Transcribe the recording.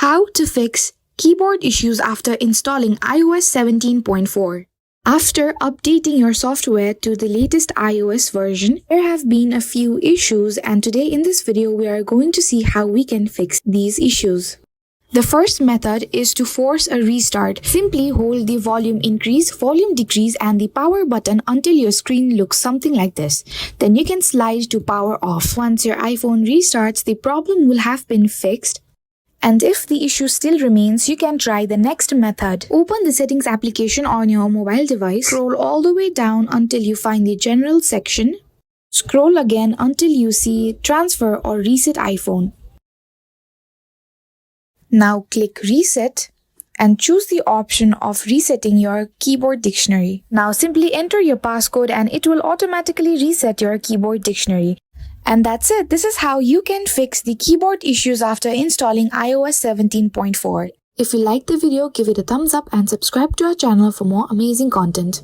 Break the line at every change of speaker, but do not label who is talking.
How to fix keyboard issues after installing iOS 17.4. After updating your software to the latest iOS version, there have been a few issues, and today in this video we are going to see how we can fix these issues. The first method is to force a restart. Simply hold the volume increase, volume decrease and the power button until your screen looks something like this. Then you can slide to power off. Once your iPhone restarts, the problem will have been fixed. And if the issue still remains, you can try the next method. Open the settings application on your mobile device. Scroll all the way down until you find the general section. Scroll again until you see transfer or reset iPhone. Now click reset and choose the option of resetting your keyboard dictionary. Now simply enter your passcode and it will automatically reset your keyboard dictionary. And that's it. This is how you can fix the keyboard issues after installing iOS 17.4. If you liked the video, give it a thumbs up and subscribe to our channel for more amazing content.